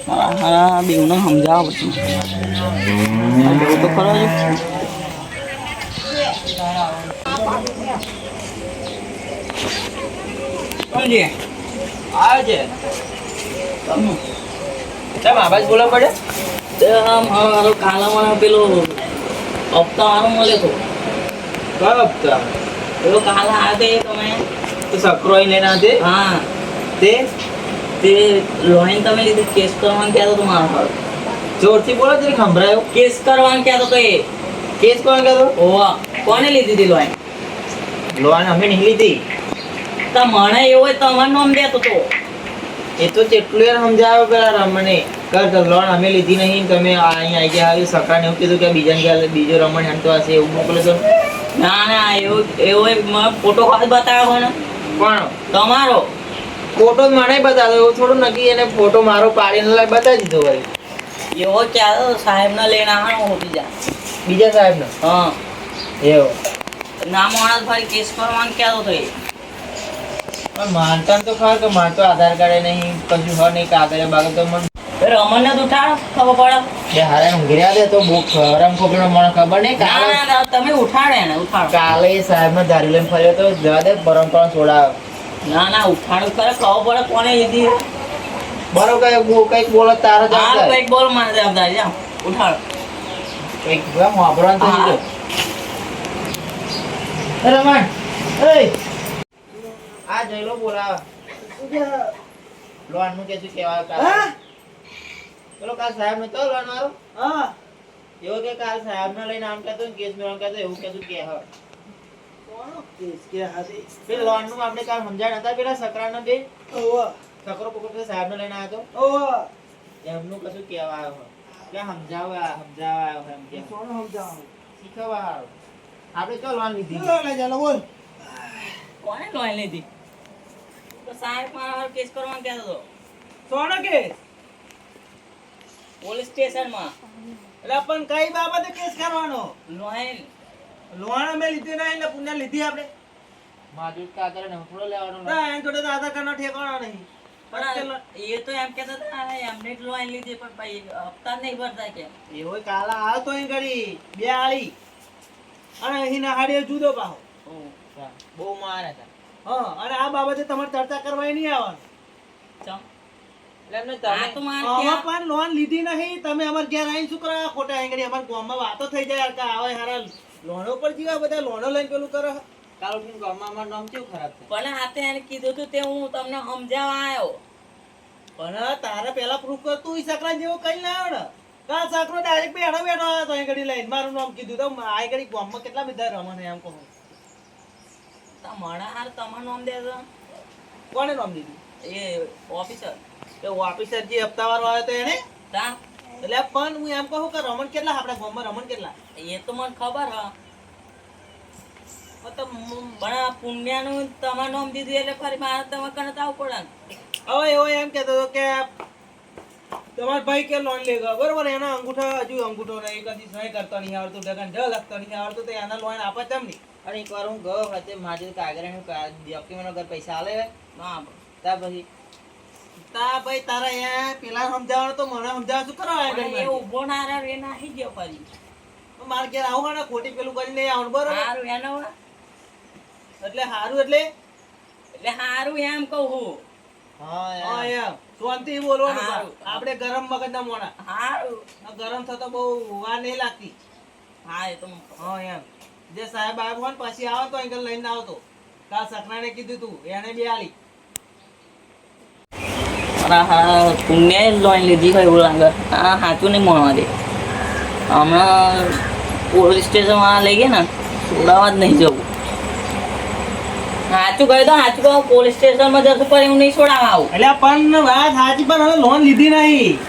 હા બેવને સમજાવો પછી બેવ તો ખરો જ આવે છે તમે આવાજ બોલવા પડે મારો કાલા મને પેલો હપ્તા વાળો મળે તો કયો હપ્તા પેલો કાલા આવે તમે સકરો લઈને દે હા તે લોહીન તમે લીધે કેસ કરવાનું કહેતો તો મારો હાલ જોરથી બોલો જરી ખંભરાયો કેસ કરવાનું કહેતો તો એ કેસ કરવાનું કહેતો ઓવા કોને લીધી હતી લોન અમે નહીં લીધી મને એવો તમારું નામ દેતો તો એ તો જેટલું યાર સમજાવે પેલા રમણે કર લોન અમે લીધી નહીં તમે અહીંયા આવી ગયા સકરાને એવું કીધું કે બીજાને બીજો રમણ એમ તો હશે એવું મોકલે તો ના ના એવો ફોટો બતાવ્યો ને પણ તમારો ફોટો મને બતાવ્યો એવું થોડું નક્કી એને ફોટો મારો પાડીને બતાવી દીધો ભાઈ એવો ક્યારે સાહેબ ને લઈને આવવાનો હોતી જા બીજા સાહેબ ને હા એવો ના માણસ ભાઈ કેસ કરવાનું ક્યારે તો પણ માનતા તો ખબર કે માર તો આધાર કાર્ડ નહીં કશું હોય નહીં કાગળ બાગળ તો મને રમણ ને ઉઠાડો ખબર પડે કે હારે ઊંઘર્યા દે તો બહુ ખરામ ખબર મને ખબર નહીં ના તમે ઉઠાડે ને ઉઠાડો કાલે સાહેબ ને દારૂ લઈને ફર્યો તો જવા દે પરંપરા છોડાવ ના ઉઠાડો કરે ખબર પડે કોને લીધી બરોબર કઈક બોલો તારો જવાબ કઈક બોલ મારે જવાબદારી જાઓ ઉઠાડો કઈક વાપરવાનું થઈ ગયું રમણ એ આ જઈલો બોલાવ લોન નું કેશું કેવાય હા પેલો કાલ સાહેબ ને તો લોન વાળો હા એવો કે કાલ સાહેબ ને લઈને આમ કહેતો કેસ મેળવવાનું કહેતો એવું કહેતું કે હા કોનો કેસ કે હતી પેલો લોન નું આપણે કાલ સમજાય નતા પેલા સકરાનો બે ઓવો સકરો પકડતો સાહેબ ને લઈને આવ્યો તો ઓવો એમનું કશું કહેવા આવ્યો કે સમજાવવા આવ્યો એમ કે કોનો સમજાવવા શીખવા આવ્યો આપણે તો લોન લીધી ચાલો બોલ કોને લોન લીધી તો સાહેબ મારા કેસ કરવાનું કહેતો હતો સોનો કેસ પોલીસ સ્ટેશન માં એટલે પણ કઈ બાબતે કેસ કરવાનો લોન અમે લીધી ના એટલે પુણ્ય લીધી આપણે માજૂર કા કરે ને થોડો લેવાનો ના એન જોડે તો આધાર કાર્ડ નો ઠેકાણો નહીં પણ એ તો એમ કહેતા હતા એમને જ લોન લીધી પણ ભાઈ હપ્તા નહીં ભરતા કે એવો કાલા આવ તો અહીં કરી બે આળી અને અહીં ના હાડીએ જુદો પાહો બહુ મારે હતા હા અને આ બાબતે તમારે ચર્ચા કરવાની નહીં આવવાનું પણ લોન લીધી નહીં તમે અમાર ઘેર આવીને શું કરવા ખોટા આંગળી અમાર ગામમાં વાતો થઈ જાય કે આવે હારા લોનો પર જીવા બધા લોનો લઈને પેલું કરે કાલ ગામમાં અમાર નામ કેવું ખરાબ છે પણ હાથે એને કીધું તું તે હું તમને સમજાવવા આવ્યો પણ તારે પેલા પ્રૂફ કર તું સકરા જેવો કઈ ના આવ્યો ને કા સકરો ડાયરેક્ટ બેઠો આવ્યો તો આંગળી લઈને મારું નામ કીધું તો આંગળી ગામમાં કેટલા બધા રમણ એમ કહું તમારા હાર તમારું નામ દે તો કોને નામ દીધું એ ઓફિસર એ ઓફિસર જે હપ્તાવાળો આવ્યો તો એને એટલે પણ હું એમ કહું કે રમણ કેટલા આપણા ગામમાં રમણ કેટલા એ તો મને ખબર હા તો બણા પુણ્યનું તમારું નામ દીધું એટલે ફરી મારે તમે કને તો આવવું પડે હવે એવો એમ કહેતો હતો કે તમારા ભાઈ કે લોન લે ગયો બરોબર એના અંગૂઠો નહીં કદી સહી કરતો નહીં આવડતું ઢગન ઢ લખતો નહીં આવડતું તો એના લોન આપે તેમ નહીં અને એકવાર હું ગયો વખતે મારે કાગળ ડોક્યુમેન્ટ વગર પૈસા આલે ના તા પછી તા ભાઈ તારા અહીંયા પેલા સમજાવવાનું તો મને સમજાવ શું કરવા એ ઉભો ના રે એ નાહી ગયો ફરી મારે ઘેર આવું ને ખોટી પેલું કરી નહીં આવવાનું બરોબર સારું એનો એટલે સારું એટલે સારું એમ કહું હા એમ શાંતિ બોલવાનું આપણે ગરમ મગજ ના મોણા સારું ગરમ થતો બહુ વાર નહીં લાગતી હા એ તો હા એમ જે સાહેબ આવ્યો હોય ને પછી આવો તો અહીં લઈને આવતો કાલ સકરાને કીધું તું એને બી આલી પુણ્ય લોન લીધી હોય એવું લાગે હા સાચું નહીં મળવા દે હમણાં પોલીસ સ્ટેશનમાં લઈ ગયા ને છોડાવવા જ નહીં જવું સાચું કહ્યું તો સાચું કહું પોલીસ સ્ટેશનમાં જશું પણ એવું નહીં છોડાવવા આવું એટલે પણ વાત સાચી પણ હવે લોન લીધી નહીં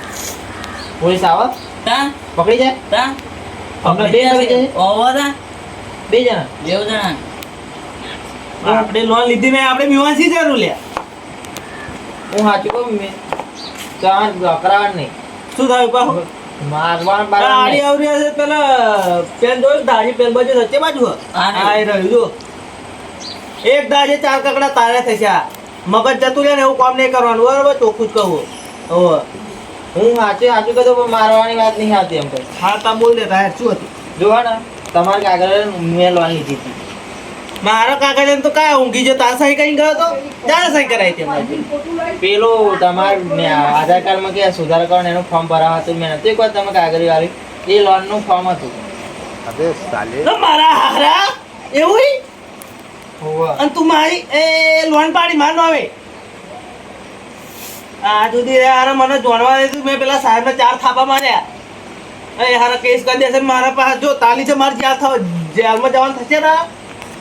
પોલીસ આવો તા પકડી જાય તા બે જણા આપણે લોન લીધી નહીં આપણે બીવાસી જરૂર લ્યા હું સાચું કહું મેં ચાર કરાવવાનું નહીં શું થયું કહો મારવાન બારી આવરી હશે પેલા પેન દો દાઢી પેન બાજુ સચ્ચે બાજુ હા એ રહ્યું જો એક દાજે 4 કકડા તારે થશે. મગજ જતું રહે ને એવું કામ નહીં કરવાનું, બરોબર? ચોખ્ખું જ કહું. ઓહો, હું સાચું કીધું પણ મારવાની વાત નહીં આવતી એમ તો. હા તા બોલ દે તારે શું હતું? જો ને તમારે કાગળ મેં લોન લીધી હતી. મારો કાકા તો કાંઈ ઊંઘી જો તાર સહી કઈ ગયો તો ચાર સહી કરાવી છે મારી. પેલું તમારે આધાર કાર્ડમાં કે સુધારા કરવાનું એનું ફોર્મ ભરાવા હતું મેં નતું એક વાર તમે કાગળ વાળી એ લોનનું ફોર્મ હતું. તો મારા હારા એવું હોવા અને તું મારી એ લોન પાડી માર નો આવે આ સુધી હારા મને જોડવા દે મેં પેલા સાહેબને 4 થાપા માર્યા. એ હારા કેસ કરી દેશે મારા પાસે. જો તાલી છે મારે જ્યાં થાવ જેલમાં જવાનું થશે ને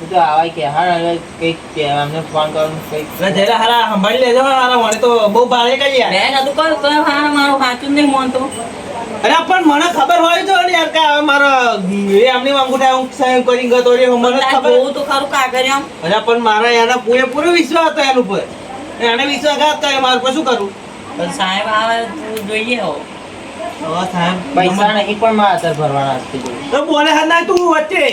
તો આવાય કે હા હવે કંઈક અમને ફોન કરવાનું કંઈક એટલે જરા હારા સંભાળી લેજો. હારા મને તો બહુ ભારે કરી યાર. મેં નતું કહ્યું તો હા મારું સાચું નહીં માનતો. અરે પણ મને ખબર હોય તો ને યાર કે હવે મારો એ આમની અંગૂઠા હું સહી કરી ગયો રે મને ખબર. બહુ તો ખરું કાગળ આમ. અરે પણ મારા એના પૂરેપૂરો વિશ્વાસ હતો એના ઉપર. એને વિશ્વાસઘાત કરે મારે પર શું કરવું? પણ સાહેબ આવે તો જોઈએ હો. હવે સાહેબ પૈસા નહીં પણ મારા અત્યારે ભરવાના હતી. તો બોલે હા ના તું વચ્ચે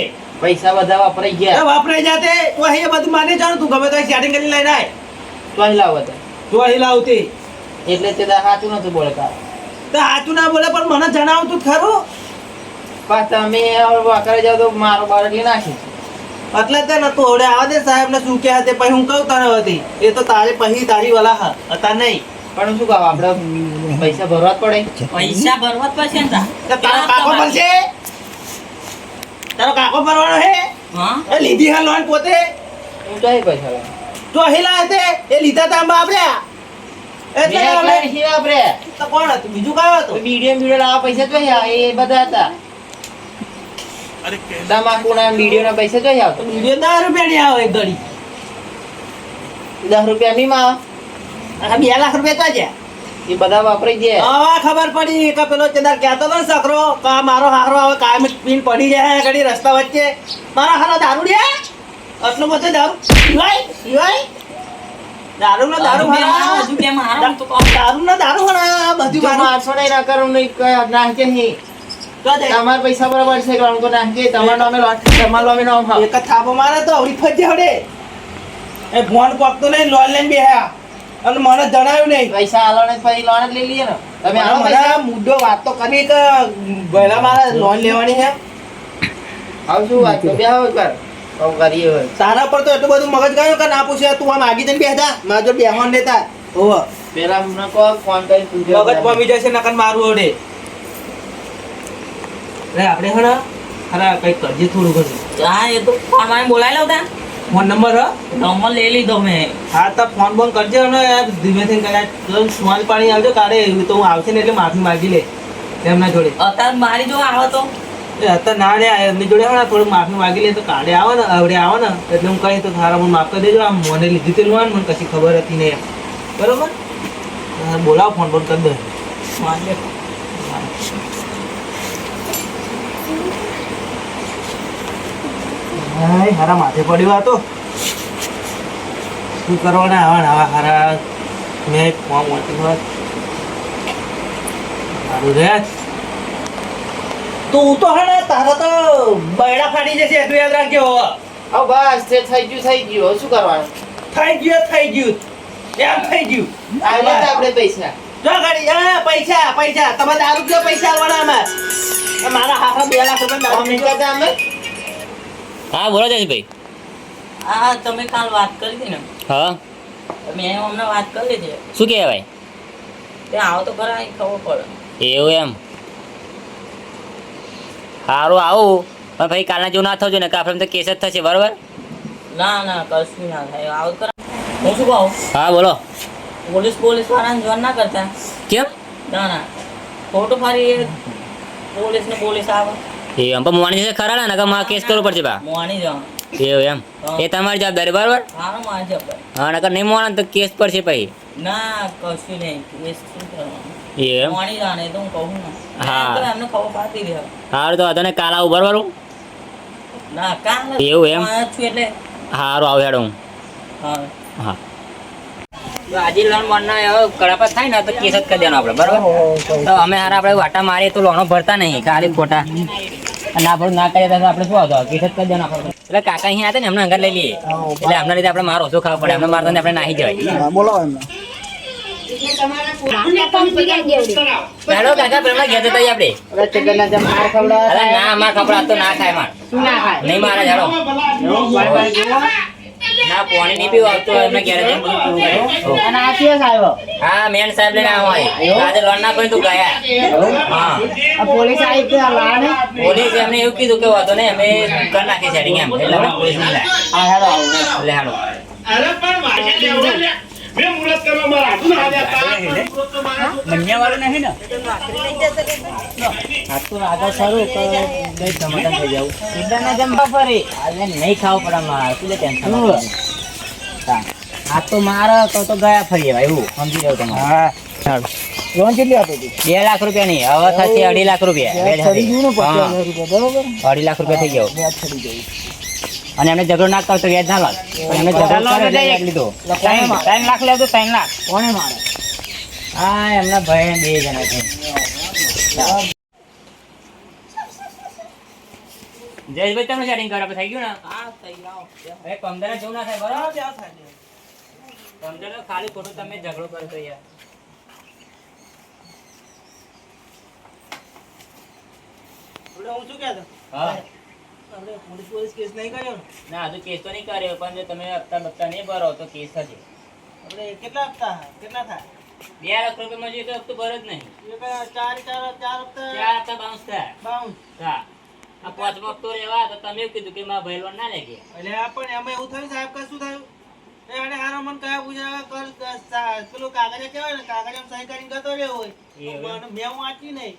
પૈસા બધા વાપરાઈ ગયા. વાપરાઈ જાતે તો અહીં બધું માને જાણ તું ગમે તો સેટિંગ કરી લઈને આય તો અહીં લાવો હતા તું અહીં લાવતી એટલે તે સાચું નતું બોલતા. તો સાચું ના બોલે પણ મને જણાવતું ખરું. પણ તમે વાકરે જાવ તો મારો બાળક નાખી એટલે તે નતું હવે આવા દે સાહેબ ને શું કહે તે પછી હું કહું તને હતી એ તો તારે પછી તારી વાલા હા હતા નહીં. પણ શું કહું આપણે પૈસા ભરવા જ પડે. પૈસા ભરવા જ પડશે ને તો તારો કાકો ભરશે. તારો કાકો ભરવાનો હે. હા એ લીધી હા લોન પોતે. હું તો પૈસા લાવ તો અહીં લાવે તે એ લીધા તા બાપડ્યા એટલે હવે તો કોણ હતું બીજું કયો હતું? વિડીયો લાવવા પૈસા જોઈ આવે એ બધા હતા. તમાકુના વિડીયો ના પૈસા જોઈ આવતો. વિડીયો 10 રૂપિયા ની આવે એક ઘડી. 10 રૂપિયા ની માં 2 લાખ રૂપિયા તો છે. એ બધા વાપરી ગયા. હવે ખબર પડી કે પેલો ચેદાર કહેતો હતો ને સકરો કે મારો હારો હવે કાયમ પીન પડી જાય ઘડી રસ્તા વચ્ચે. મારા હારો દારૂ રે આટલો બધો દારૂ પીવાય પીવાય દારૂ નો દારૂ હારા હજુ કેમ હારો તો દારૂ નો દારૂ હારા બધું મારું મારસો નહીં ના કરું નહીં નાખે નહીં. તો દે તમારા પૈસા બરાબર છે કારણ કે નાખે તમારા નામે લોન તમારા નામે નામ હા. એક જ થાપો મારે તો આવડી ફજ હડે એ ફોન પકતો નહીં લોન લઈને બેહ્યા અને મને જણાવ્યું નહીં. પૈસા આલો ને પછી લોન જ લઈ લઈએ ને તમે આલો મને પૈસા મુદ્દો વાત તો કરી કે પહેલા મારે લોન લેવાની છે. આવશું વાત તો બે આવો કર કામ કરીએ હવે. તારા પર તો એટલું બધું મગજ ગયું કે ના પૂછે તું આમ આગી જઈને બેસા મારા જો બેહવાન દેતા હોવ પેલા મને કહો ફોન કરી પૂછજો. મગજ પમી જશે નકર મારું ઓડે રે આપણે હણા ખરા કઈક કરજે થોડું ઘણું. હા એ તો ફોન માં બોલાવી લઉં તા ફોન નંબર હ નંબર લઈ લીધો મેં. હા તો ફોન બોન કરજે અને યાર ધીમે થઈને કદાચ સ્માલ પાણી આવજો કાઢે તો હું આવશે ને એટલે માફી માગી લે એમના જોડે. અત્યારે મારી જો આવો તો એ અત્યારે ના રે એમની જોડે હે થોડું માફી માગી લે તો કાઢે આવે ને આવડે આવે ને એટલે હું કહી તો સારા મને માફ કરી દેજો. આમ મને લીધી તે લોન મને કશી ખબર હતી નહીં બરોબર. બોલાવો ફોન બોન કરી દે. હાય હારા માથે પડ્યું આ તો શું કરવાના આવા ને આવા હારા મેં ફોન વાંચી હોત સારું રે તું તો હે ને તારા તો બૈડા ફાટી જશે એટલું યાદ રાખજો. હવે બસ તે થઈ ગયું હવે શું કરવાનું. થઈ ગયું એમ થઈ ગયું. આવ્યા તા આપણે પૈસા જો ગાડી હા પૈસા તમે દારૂ પીઓ પૈસા આલવાના અમાર મારા હાથમાં 2 લાખ રૂપિયા દારૂ નીકળ્યા તા અમે. હા બોલો જયેશભાઈ. હા તમે કાલ વાત કરી હતી ને હા મેં હમણાં વાત કરી છે શું કહેવાય તે આવો તો ખરા અહીં ખબર પડે. એવું એમ સારું આવું પણ ભાઈ કાલના જેવું ના થજો ને કે આપણે તો કેસ જ થશે બરાબર. ના કશું ના થાય આવો તો ખરા. હું શું કહું હા બોલો. પોલીસ વાળાને જોન ના કરતા. કેમ ના ખોટું ફરી પોલીસ આવે એ એમ પણ માની જશે ખરા ને કે મારે કેસ કરવો પડશે બા. મોની જાણ એવું એમ એ તમારી જવાબદારી બરાબર. સારું મારી જવાબદારી. હા નકર નહીં મોને તો કેસ પડશે પછી. ના કશું નહીં કેસ શું કરવાનું એમ મોની જાણે તો હું કહું ને હા. તો એમને ખબર પાતી રહે. સારું તો તને કાલ આવું બરાબર. ના કાલ એવું એમ? છું એટલે સારું આવું હેડો હું. હા હા આજે લોન બોનના કડાપા થાય ને તો કેસ જ કરી દેવાનો આપણે બરાબર. તો અમે હારા આપણે વાટા મારીએ તો લોનો ભરતા નહીં ખાલી ખોટા ના ભરું ના કરીએ તો આપણે શું હતો કેસ જ કરી દેવાનો આપણે. એટલે કાકા અહીંયા હતા ને એમને અંગર લઈ લઈએ એટલે એમના લીધે આપણે માર ઓછો ખાવા પડે એમને મારતા ને આપણે નાહી જવાય. બોલાવો એમને. ચાલો કાકા પેલા ઘેર જતા આપણે. અરે ચંદનના જેમ માર ખવડાવે. અરે ના માર કપડા તો ના ખાય માર. શું ના ખાય? નહીં મારે ચાલો ના પાણી નહીં પીવું આવતો એમને ઘેર જઈને બધું પૂરું કર્યું. અને આ કેસ આવ્યો? હા મેન સાહેબ લઈને આવો આજે લોન ના કરી તું ગયા. હા આ પોલીસ આવી કે લાને? પોલીસ એમને એવું કીધું કે વાંધો નહીં અમે કરી નાખી સેટિંગ એમ એટલે અમે પોલીસ નહીં લાયા. આ હેડો આવો. એટલે હાલો અરે પણ વાગે લેવા લે મેં મુરત કરવા મારા હાથું ના આવ્યા બંને વાળું નહીં ને આ તો આગળ સારું તો ગઈ સમાધાન થઈ જાવ સીધાના જમવા ફરી આજે નહીં ખાવું પડે મારે શું ટેન્શન આ તો મારે તો ગયા ફરી એવા એવું સમજી જાવ તમારે. હા લોન કેટલી આપી હતી? 2 લાખ રૂપિયા ની હવે થશે 2.5 લાખ રૂપિયા. ચડી ગયું ને 50,000 રૂપિયા બરોબર? 2.5 લાખ રૂપિયા થઈ ગયો વ્યાજ ચડી ગયું. અને એમને ઝઘડો ના કરતો વ્યાજ ના લાગ પણ એમને ઝઘડો કરે એટલે વ્યાજ લીધો. 3 લાખ લેતો 3 લાખ કોણે મારે? હા એમના ભાઈ 2 જણા છે. જયેશભાઈ તમે સેટિંગ કરો થઈ ગયું ને હા થઈ ગયો હવે પંદર જેવું ના થાય બરાબર. ક્યાં થાય? પંદર ખાલી ખોટું તમે ઝઘડો કરો તો યાર. આપણે હું શું કહેતો? હા આપણે પોલીસ કેસ નહીં કર્યો ને? ના હજુ કેસ તો નહીં કર્યો પણ જો તમે હપ્તા બપ્તા નહીં ભરો તો કેસ થશે. આપણે કેટલા હપ્તા? કેટલા થાય? 2 લાખ રૂપિયામાં જે હપ્તો ભરો જ નહીં. એ કયા ચાર હપ્તા? 4 હપ્તા બાઉન્સ થાય. બાઉન્સ. હા આ 5મો હપ્તો લેવા તો તમે એવું કીધું કે મારા ભાઈ લોન ના લે ગયા. એટલે આ પણ એમાં એવું થયું સાહેબ કે શું થયું? એ આને હારો મને કયા પૂછ્યા પેલું કાગળિયા કહેવાય ને કાગળિયામાં સહી કરીને ગતો રહ્યો હોય. એવું? તો મેં વાંચી નહીં.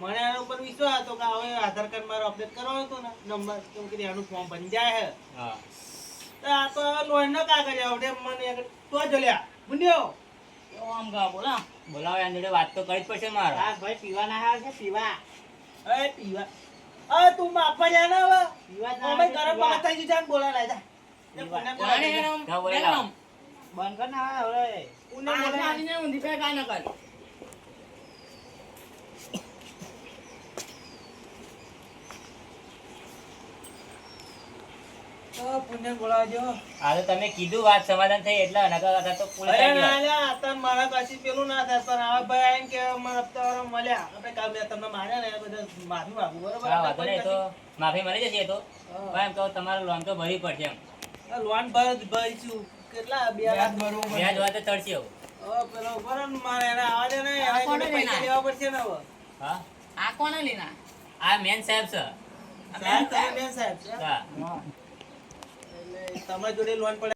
મને એના ઉપર વિશ્વાસ હતો કે હવે આધાર કાર્ડ મારો અપડેટ કરવાનો હતો ને નંબર તો હું કીધું આનું ફોર્મ બની જાય હે. હા તો આ તો લોન નો કાગળિયા આવડે મને તો જ લ્યા બુન્યો. તો આમ ગા બોલા બોલાવો એની જોડે વાત તો કરી જ પડશે મારે. આ ભાઈ પીવાના હા છે પીવા. એ પીવા. અ તું માપા જા ને હવે. પીવા અમે ગરમ પાણી થઈ ગયું છે બોલા ના જા. ને પુણે બોલા. હા, બોલેલા. બંધ કર ના હવે. પુણે બોલા. ઊંધી પે કાંઈ ન કરે. પુણે બોલાવજો. આ તો તમે કીધું વાત સમાધાન થઈ એટલે નકર હતા તો પોલીસ અરે આવી ના જાય. લ્યા તન મારા પાછી પેલું ના થાય પણ આ ભાઈ આઈને કે મને હપ્તા મળ્યા આપણે કાલ મેં તમને માર્યા ને એ બધા માફી માંગુ બરોબર હા વાંધો નહીં તો માફી મળી જશે એ તો પણ એમ કહો તમારે લોન તો ભરવી પડશે એમ. લોન ભરીશું કેટલા 2 લાખ ભરવું પડે. વ્યાજ વાત તો ચડશે એવું. હવે પેલો બરો ને મારે એને આવા દે ને એને કોને જોડે પૈસા લેના? લેવા પડશે ને હવે હા આ કોને લીના? આ મેન સાહેબ છે. સાહેબ તમે બેન સાહેબ છે? હા એટલે તમારી જોડે લોન પડે